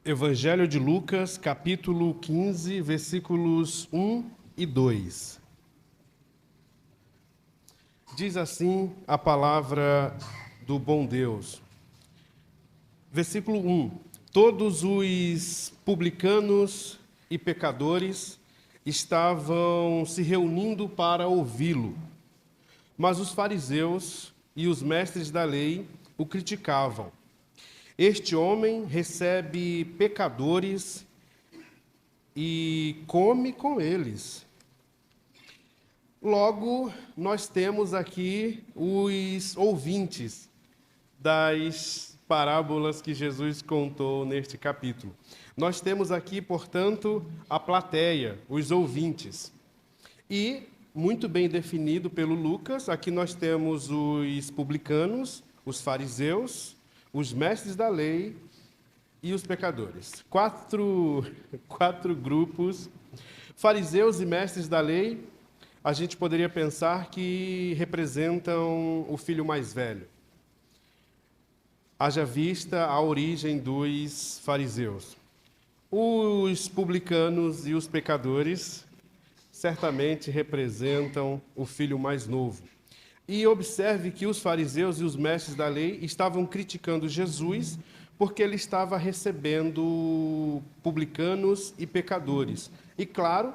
Evangelho de Lucas, capítulo 15, versículos 1 e 2. Diz assim a palavra do bom Deus. Versículo 1. Todos os publicanos e pecadores estavam se reunindo para ouvi-lo, mas os fariseus e os mestres da lei o criticavam. Este homem recebe pecadores e come com eles. Logo, nós temos aqui os ouvintes das parábolas que Jesus contou neste capítulo. Nós temos aqui, portanto, a plateia, os ouvintes. E, muito bem definido pelo Lucas, aqui nós temos os publicanos, os fariseus, os mestres da lei e os pecadores. Quatro grupos. Fariseus e mestres da lei, a gente poderia pensar que representam o filho mais velho. Haja vista a origem dos fariseus. Os publicanos e os pecadores certamente representam o filho mais novo. E observe que os fariseus e os mestres da lei estavam criticando Jesus porque ele estava recebendo publicanos e pecadores. E claro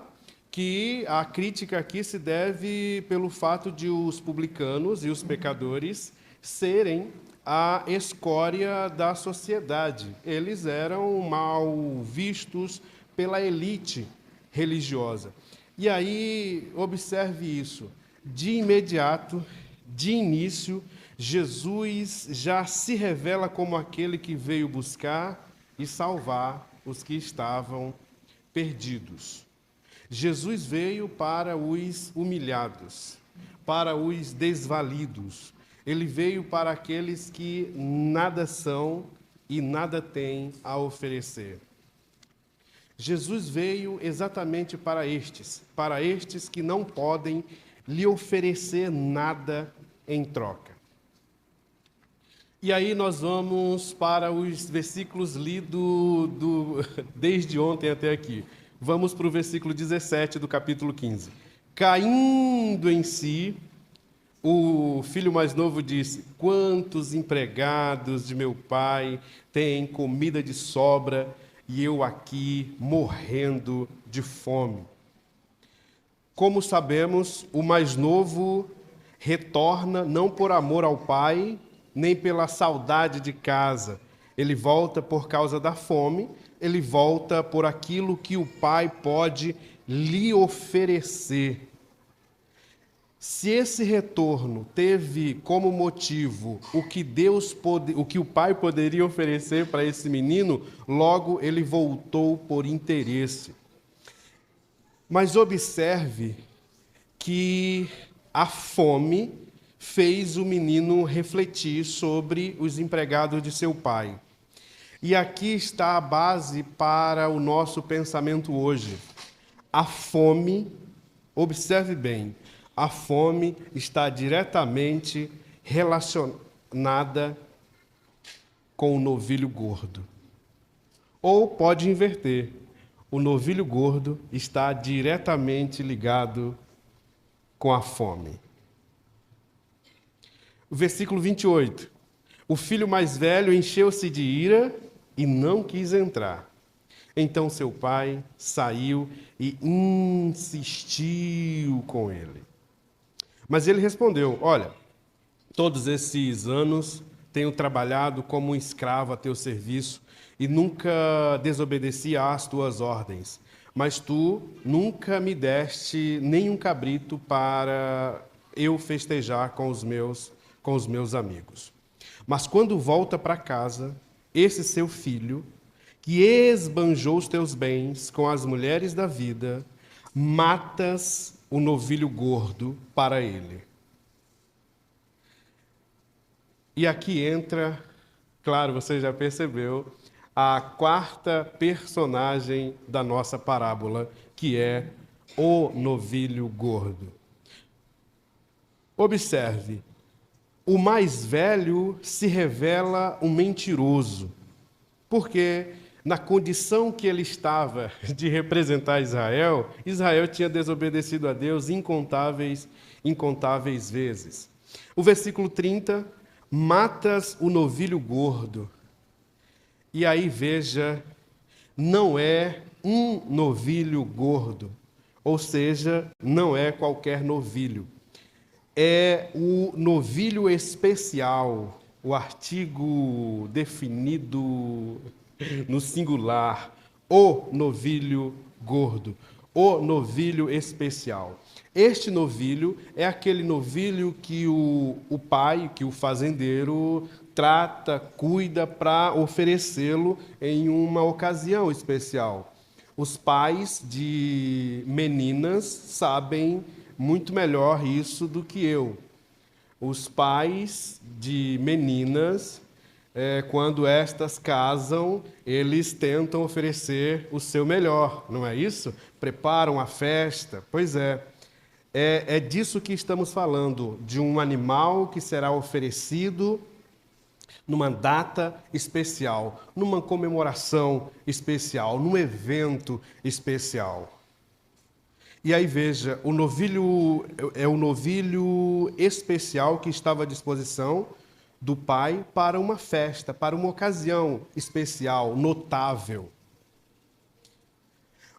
que a crítica aqui se deve pelo fato de os publicanos e os pecadores serem a escória da sociedade. Eles eram mal vistos pela elite religiosa. E aí, observe isso. De imediato, de início, Jesus já se revela como aquele que veio buscar e salvar os que estavam perdidos. Jesus veio para os humilhados, para os desvalidos. Ele veio para aqueles que nada são e nada têm a oferecer. Jesus veio exatamente para estes que não podem lhe oferecer nada em troca. E aí nós vamos para os versículos lidos desde ontem até aqui. Vamos para o versículo 17 do capítulo 15. Caindo em si, o filho mais novo disse: quantos empregados de meu pai têm comida de sobra e eu aqui morrendo de fome. Como sabemos, o mais novo retorna não por amor ao pai, nem pela saudade de casa. Ele volta por causa da fome, ele volta por aquilo que o pai pode lhe oferecer. Se esse retorno teve como motivo o que o pai poderia oferecer para esse menino, logo ele voltou por interesse. Mas observe que a fome fez o menino refletir sobre os empregados de seu pai. E aqui está a base para o nosso pensamento hoje. A fome, observe bem, a fome está diretamente relacionada com o novilho gordo. Ou pode inverter. O novilho gordo está diretamente ligado com a fome. O versículo 28. O filho mais velho encheu-se de ira e não quis entrar. Então seu pai saiu e insistiu com ele. Mas ele respondeu: olha, todos esses anos tenho trabalhado como um escravo a teu serviço e nunca desobedeci às tuas ordens. Mas tu nunca me deste nenhum cabrito para eu festejar com os meus amigos. Mas quando volta para casa, esse seu filho, que esbanjou os teus bens com as mulheres da vida, matas o novilho gordo para ele. E aqui entra, claro, você já percebeu, a quarta personagem da nossa parábola, que é o novilho gordo. Observe, o mais velho se revela um mentiroso, porque na condição que ele estava de representar Israel, Israel tinha desobedecido a Deus incontáveis vezes. O versículo 30, matas o novilho gordo. E aí veja, não é um novilho gordo, ou seja, não é qualquer novilho. É o novilho especial, o artigo definido no singular, o novilho gordo, o novilho especial. Este novilho é aquele novilho que o pai, que o fazendeiro, trata, cuida para oferecê-lo em uma ocasião especial. Os pais de meninas sabem muito melhor isso do que eu. Os pais de meninas, quando estas casam, eles tentam oferecer o seu melhor, não é isso? Preparam a festa. Pois é. É disso que estamos falando, de um animal que será oferecido numa data especial, numa comemoração especial, num evento especial. E aí veja, o novilho é o novilho especial que estava à disposição do pai para uma festa, para uma ocasião especial, notável.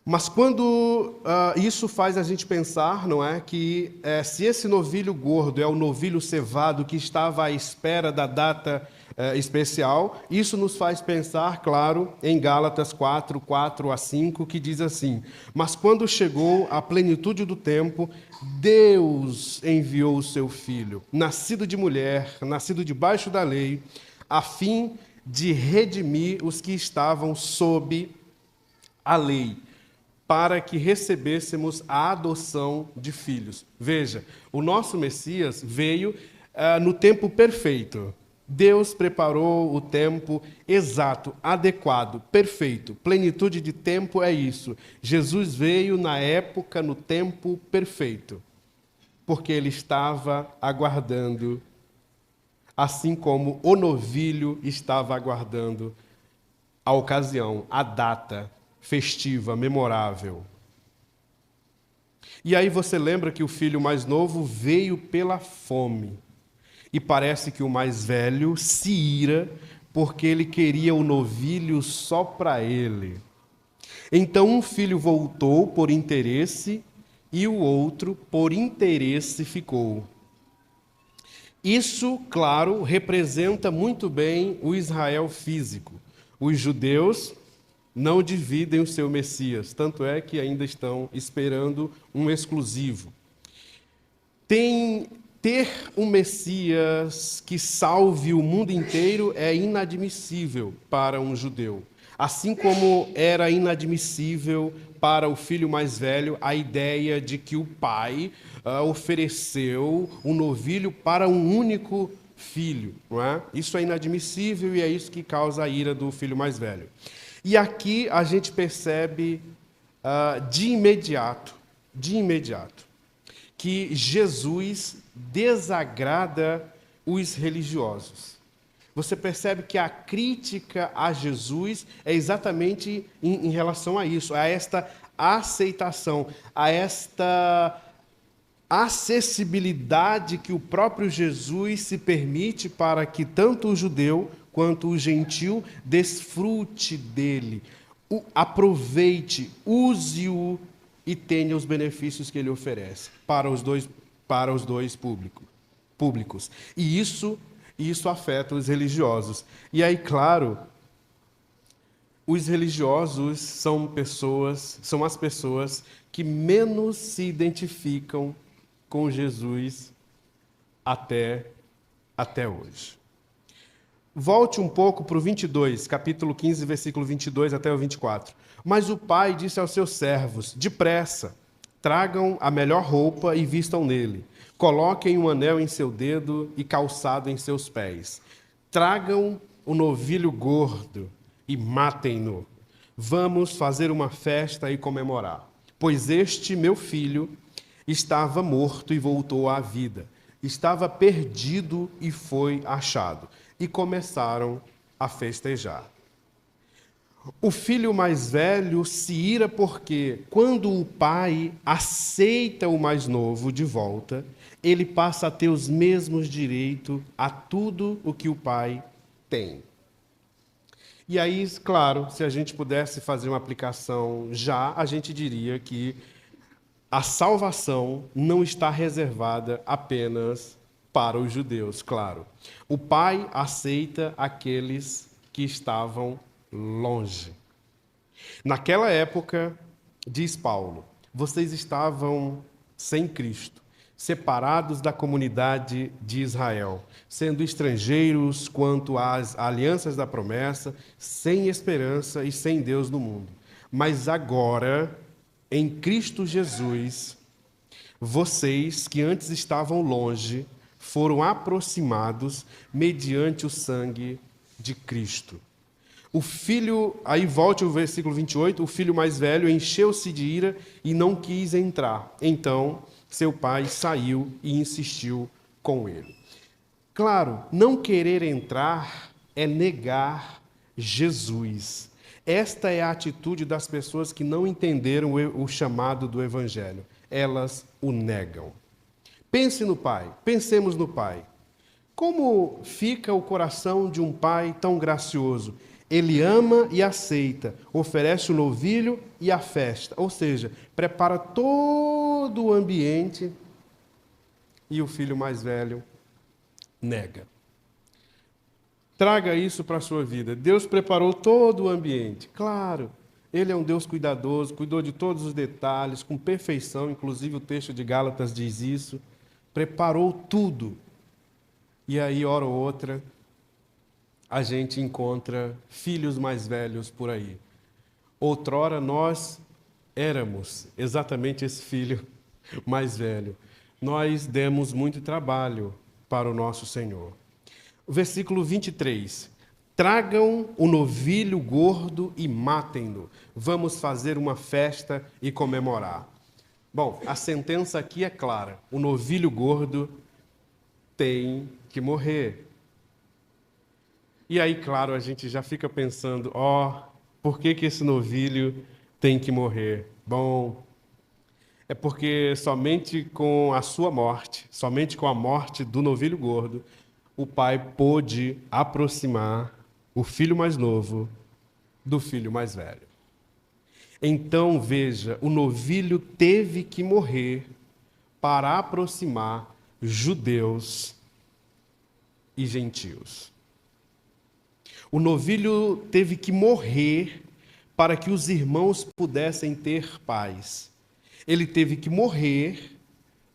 Mas quando isso faz a gente pensar, não é, que se esse novilho gordo é o novilho cevado que estava à espera da data especial, isso nos faz pensar, claro, em Gálatas 4, 4 a 5, que diz assim: mas quando chegou a plenitude do tempo, Deus enviou o seu Filho, nascido de mulher, nascido debaixo da lei, a fim de redimir os que estavam sob a lei, para que recebêssemos a adoção de filhos. Veja, o nosso Messias veio no tempo perfeito. Deus preparou o tempo exato, adequado, perfeito. Plenitude de tempo é isso. Jesus veio na época, no tempo perfeito, porque ele estava aguardando, assim como o novilho estava aguardando a ocasião, a data festiva, memorável. E aí você lembra que o filho mais novo veio pela fome. E parece que o mais velho se ira porque ele queria o novilho só para ele. Então um filho voltou por interesse e o outro por interesse ficou. Isso, claro, representa muito bem o Israel físico. Os judeus não dividem o seu Messias, tanto é que ainda estão esperando um exclusivo. Ter um Messias que salve o mundo inteiro é inadmissível para um judeu. Assim como era inadmissível para o filho mais velho a ideia de que o pai ofereceu um novilho para um único filho. Não é? Isso é inadmissível e é isso que causa a ira do filho mais velho. E aqui a gente percebe de imediato, que Jesus desagrada os religiosos. Você percebe que a crítica a Jesus é exatamente em relação a isso, a esta aceitação, a esta acessibilidade que o próprio Jesus se permite para que tanto o judeu quanto o gentil desfrute dele, aproveite, use-o e tenha os benefícios que ele oferece para os dois públicos. E isso afeta os religiosos. E aí, claro, os religiosos são as pessoas que menos se identificam com Jesus até hoje. Volte um pouco para o 22, capítulo 15, versículo 22 até o 24. Mas o pai disse aos seus servos: depressa, tragam a melhor roupa e vistam nele. Coloquem um anel em seu dedo e calçado em seus pés. Tragam o novilho gordo e matem-no. Vamos fazer uma festa e comemorar. Pois este meu filho estava morto e voltou à vida. Estava perdido e foi achado. E começaram a festejar. O filho mais velho se ira porque, quando o pai aceita o mais novo de volta, ele passa a ter os mesmos direitos a tudo o que o pai tem. E aí, claro, se a gente pudesse fazer uma aplicação já, a gente diria que a salvação não está reservada apenas para os judeus, claro. O pai aceita aqueles que estavam longe. Naquela época, diz Paulo, vocês estavam sem Cristo, separados da comunidade de Israel, sendo estrangeiros quanto às alianças da promessa, sem esperança e sem Deus no mundo. Mas agora, em Cristo Jesus, vocês que antes estavam longe, foram aproximados mediante o sangue de Cristo. O filho, aí volte o versículo 28, o filho mais velho encheu-se de ira e não quis entrar. Então, seu pai saiu e insistiu com ele. Claro, não querer entrar é negar Jesus. Esta é a atitude das pessoas que não entenderam o chamado do Evangelho. Elas o negam. Pense no pai, pensemos no pai. Como fica o coração de um pai tão gracioso? Ele ama e aceita, oferece o novilho e a festa, ou seja, prepara todo o ambiente e o filho mais velho nega. Traga isso para a sua vida. Deus preparou todo o ambiente. Claro, Ele é um Deus cuidadoso, cuidou de todos os detalhes, com perfeição, inclusive o texto de Gálatas diz isso. Preparou tudo. E aí, hora ou outra, a gente encontra filhos mais velhos por aí. Outrora nós éramos exatamente esse filho mais velho. Nós demos muito trabalho para o nosso Senhor. O versículo 23. Tragam o novilho gordo e matem-no. Vamos fazer uma festa e comemorar. Bom, a sentença aqui é clara. O novilho gordo tem que morrer. E aí, claro, a gente já fica pensando, por que esse novilho tem que morrer? Bom, é porque somente com a sua morte, somente com a morte do novilho gordo, o pai pôde aproximar o filho mais novo do filho mais velho. Então, veja, o novilho teve que morrer para aproximar judeus e gentios. O novilho teve que morrer para que os irmãos pudessem ter paz. Ele teve que morrer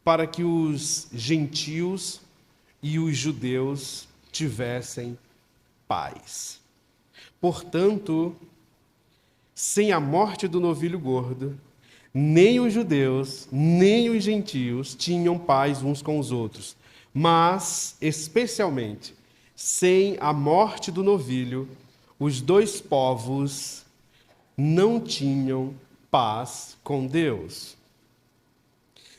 para que os gentios e os judeus tivessem paz. Portanto, sem a morte do novilho gordo, nem os judeus, nem os gentios tinham paz uns com os outros. Mas, especialmente, sem a morte do novilho, os dois povos não tinham paz com Deus.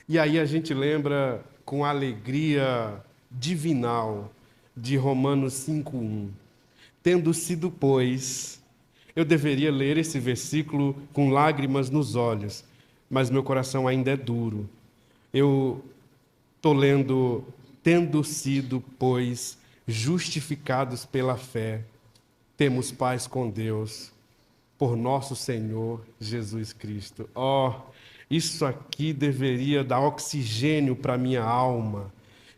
E aí a gente lembra com alegria divinal de Romanos 5:1. Tendo sido, pois, eu deveria ler esse versículo com lágrimas nos olhos, mas meu coração ainda é duro. Eu estou lendo, tendo sido, pois, justificados pela fé, temos paz com Deus, por nosso Senhor Jesus Cristo. Isso aqui deveria dar oxigênio para a minha alma.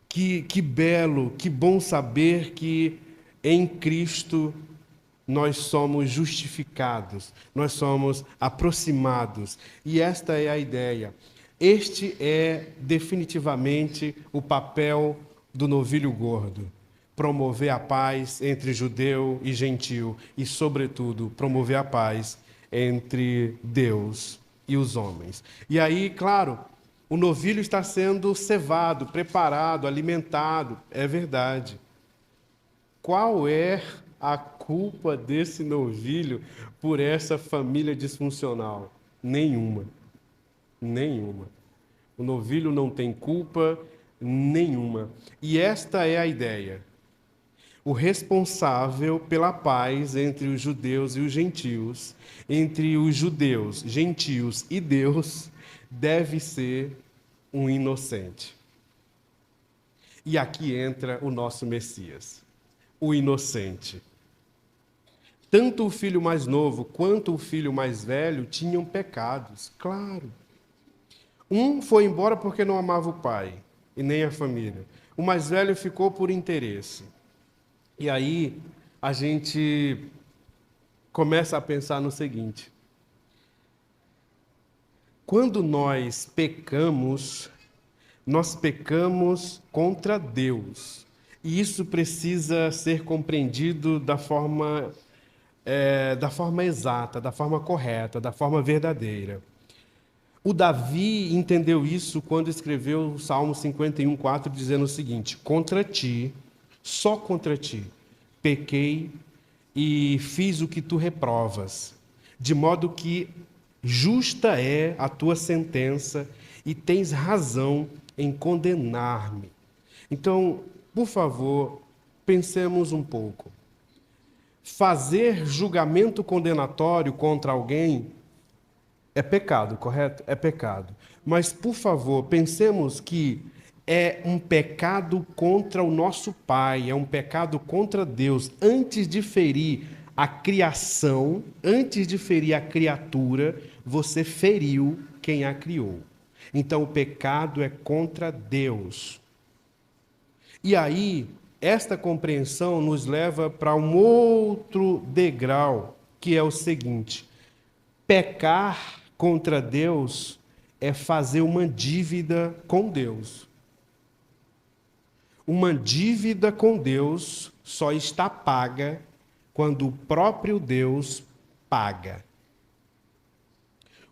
Que belo, que bom saber que em Cristo nós somos justificados, nós somos aproximados. E esta é a ideia. Este é definitivamente o papel do novilho gordo. Promover a paz entre judeu e gentil e, sobretudo, promover a paz entre Deus e os homens. E aí, claro, o novilho está sendo cevado, preparado, alimentado, é verdade. Qual é a culpa desse novilho por essa família disfuncional? Nenhuma. Nenhuma. O novilho não tem culpa nenhuma. E esta é a ideia. o responsável pela paz entre os judeus e os gentios, entre os judeus, gentios e Deus, deve ser um inocente. E aqui entra o nosso Messias, o inocente. Tanto o filho mais novo quanto o filho mais velho tinham pecados, claro. Um foi embora porque não amava o pai e nem a família. O mais velho ficou por interesse. E aí a gente começa a pensar no seguinte: quando nós pecamos contra Deus. E isso precisa ser compreendido da forma exata, da forma correta, da forma verdadeira. O Davi entendeu isso quando escreveu o Salmo 51:4, dizendo o seguinte: contra ti, só contra ti, pequei e fiz o que tu reprovas, de modo que justa é a tua sentença e tens razão em condenar-me. Então, por favor, pensemos um pouco. Fazer julgamento condenatório contra alguém é pecado, correto? É pecado. Mas, por favor, pensemos que é um pecado contra o nosso Pai, é um pecado contra Deus. Antes de ferir a criação, antes de ferir a criatura, você feriu quem a criou. Então, o pecado é contra Deus. E aí, esta compreensão nos leva para um outro degrau, que é o seguinte: pecar contra Deus é fazer uma dívida com Deus. Uma dívida com Deus só está paga quando o próprio Deus paga.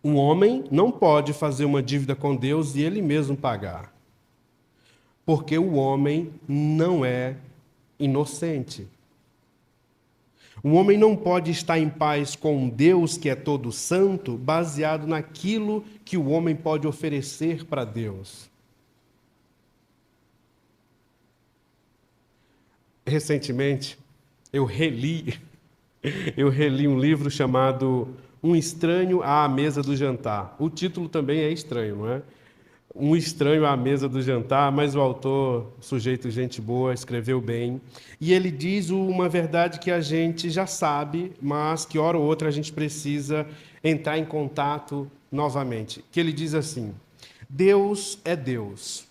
Um homem não pode fazer uma dívida com Deus e ele mesmo pagar, porque o homem não é inocente. Um homem não pode estar em paz com um Deus que é todo santo, baseado naquilo que o homem pode oferecer para Deus. Recentemente, eu reli um livro chamado Um Estranho à Mesa do Jantar. O título também é estranho, não é? Um Estranho à Mesa do Jantar, mas o autor, sujeito gente boa, escreveu bem. E ele diz uma verdade que a gente já sabe, mas que hora ou outra a gente precisa entrar em contato novamente. Que ele diz assim: Deus é Deus.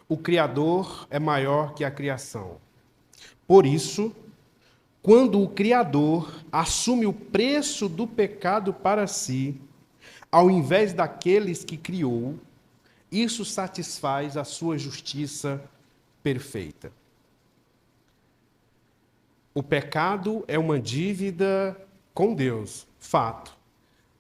O Criador é maior que a criação. Por isso, quando o Criador assume o preço do pecado para si, ao invés daqueles que criou, isso satisfaz a sua justiça perfeita. O pecado é uma dívida com Deus, fato.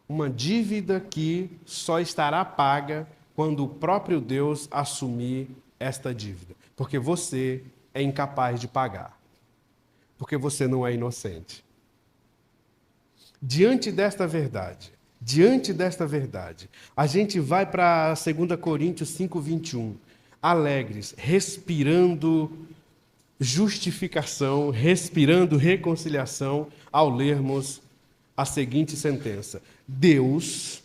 Uma dívida que só estará paga quando o próprio Deus assumir esta dívida. Porque você é incapaz de pagar. Porque você não é inocente. Diante desta verdade, a gente vai para 2 Coríntios 5:21, alegres, respirando justificação, respirando reconciliação, ao lermos a seguinte sentença: Deus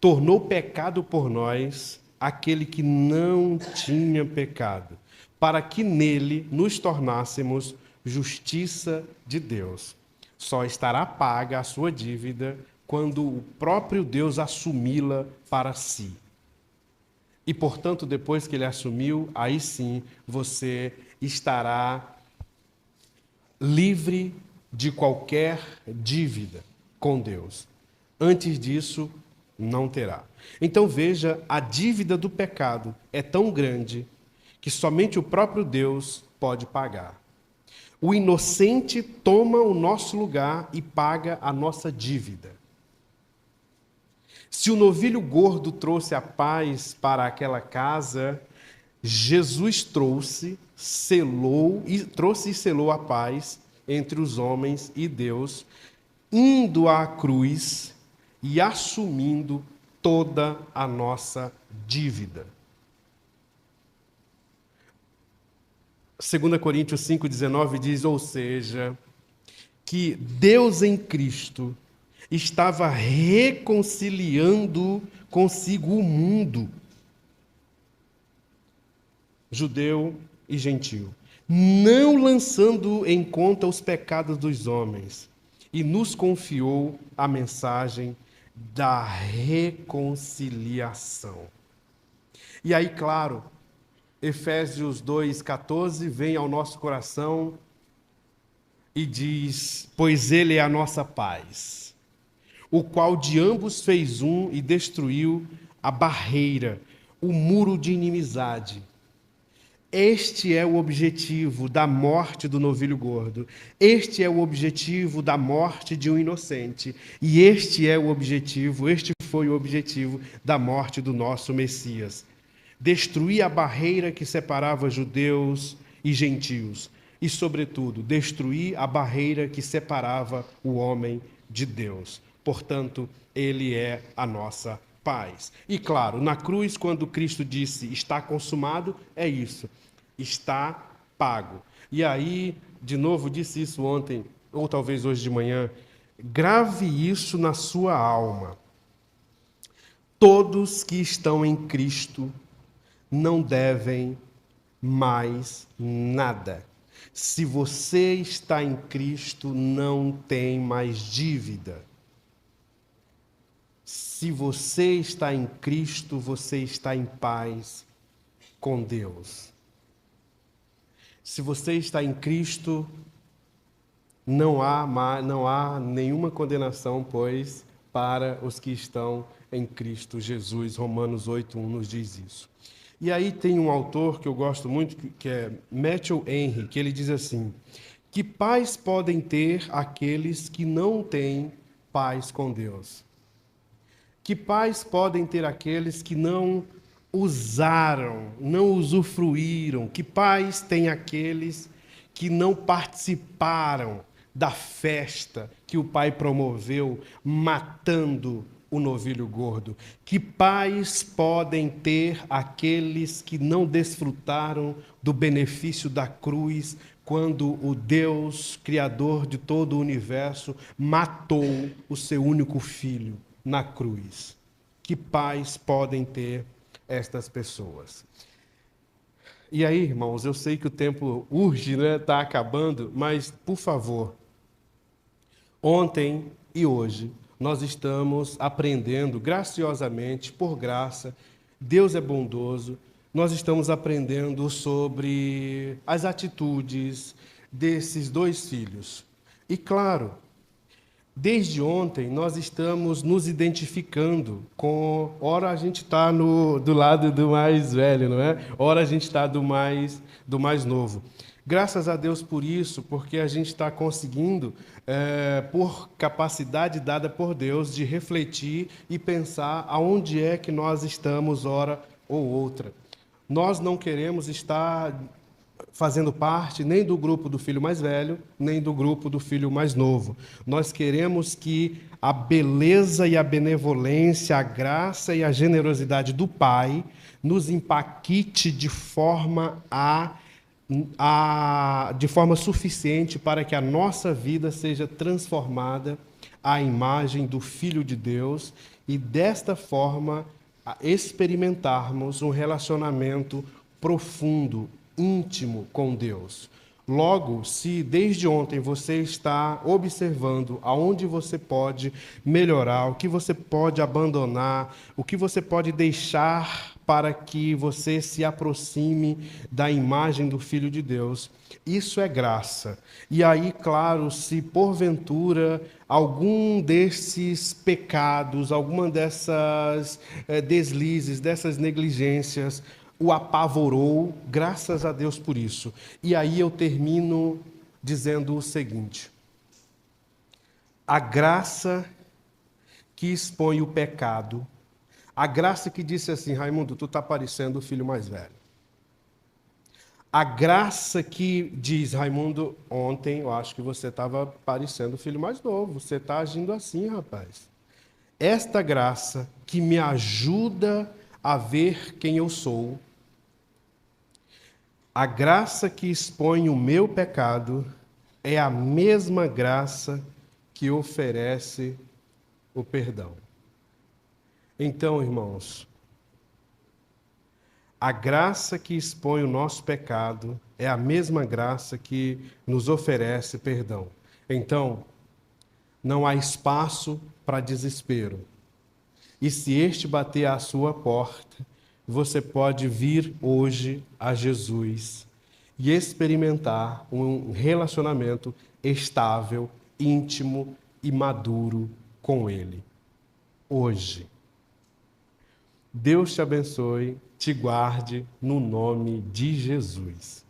tornou pecado por nós aquele que não tinha pecado, para que nele nos tornássemos justiça de Deus. Só estará paga a sua dívida quando o próprio Deus assumi-la para si. E, portanto, depois que ele assumiu, aí sim você estará livre de qualquer dívida com Deus. Antes disso, não terá. Então veja, a dívida do pecado é tão grande que somente o próprio Deus pode pagar. O inocente toma o nosso lugar e paga a nossa dívida. Se o novilho gordo trouxe a paz para aquela casa, Jesus trouxe e selou a paz entre os homens e Deus, indo à cruz e assumindo toda a nossa dívida. 2 Coríntios 5,19 diz, ou seja, que Deus em Cristo estava reconciliando consigo o mundo, judeu e gentil, não lançando em conta os pecados dos homens, e nos confiou a mensagem da reconciliação. E aí, claro, Efésios 2,14 vem ao nosso coração e diz, pois ele é a nossa paz, o qual de ambos fez um e destruiu a barreira, o muro de inimizade. Este é o objetivo da morte do novilho gordo. Este é o objetivo da morte de um inocente. E este foi o objetivo da morte do nosso Messias. Destruir a barreira que separava judeus e gentios. E, sobretudo, destruir a barreira que separava o homem de Deus. Portanto, ele é a nossa paz. E claro, na cruz, quando Cristo disse está consumado, é isso, está pago. E aí, de novo, disse isso ontem, ou talvez hoje de manhã, grave isso na sua alma. Todos que estão em Cristo não devem mais nada. Se você está em Cristo, não tem mais dívida. Se você está em Cristo, você está em paz com Deus. Se você está em Cristo, não há nenhuma condenação, pois, para os que estão em Cristo Jesus. Romanos 8:1 nos diz isso. E aí tem um autor que eu gosto muito, que é Matthew Henry, que ele diz assim, que paz podem ter aqueles que não têm paz com Deus? Que paz podem ter aqueles que não usaram, não usufruíram? Que paz tem aqueles que não participaram da festa que o Pai promoveu, matando o novilho gordo? Que paz podem ter aqueles que não desfrutaram do benefício da cruz, quando o Deus, Criador de todo o universo, matou o seu único filho na cruz? Que paz podem ter estas pessoas? E aí, irmãos, eu sei que o tempo urge, né? Está acabando, mas, por favor, ontem e hoje, nós estamos aprendendo graciosamente, por graça, Deus é bondoso, nós estamos aprendendo sobre as atitudes desses dois filhos. E claro, desde ontem nós estamos nos identificando com... Ora a gente está do lado do mais velho, não é? Ora a gente está do mais novo. Graças a Deus por isso, porque a gente está conseguindo, por capacidade dada por Deus, de refletir e pensar aonde é que nós estamos, hora ou outra. Nós não queremos estar fazendo parte nem do grupo do filho mais velho, nem do grupo do filho mais novo. Nós queremos que a beleza e a benevolência, a graça e a generosidade do Pai nos impacte de forma suficiente para que a nossa vida seja transformada à imagem do Filho de Deus e, desta forma, experimentarmos um relacionamento profundo, íntimo com Deus. Logo, se desde ontem você está observando aonde você pode melhorar, o que você pode abandonar, o que você pode deixar para que você se aproxime da imagem do Filho de Deus, isso é graça. E aí, claro, se porventura algum desses pecados, alguma dessas deslizes, dessas negligências, o apavorou, graças a Deus por isso. E aí eu termino dizendo o seguinte: a graça que expõe o pecado, a graça que disse assim, Raimundo, tu está parecendo o filho mais velho. A graça que diz, Raimundo, ontem eu acho que você estava parecendo o filho mais novo, você está agindo assim, rapaz. Esta graça que me ajuda a ver quem eu sou, A graça que expõe o meu pecado é a mesma graça que oferece o perdão. Então, irmãos, a graça que expõe o nosso pecado é a mesma graça que nos oferece perdão. Então, não há espaço para desespero. E se este bater à sua porta, você pode vir hoje a Jesus e experimentar um relacionamento estável, íntimo e maduro com Ele. Hoje. Deus te abençoe, te guarde no nome de Jesus.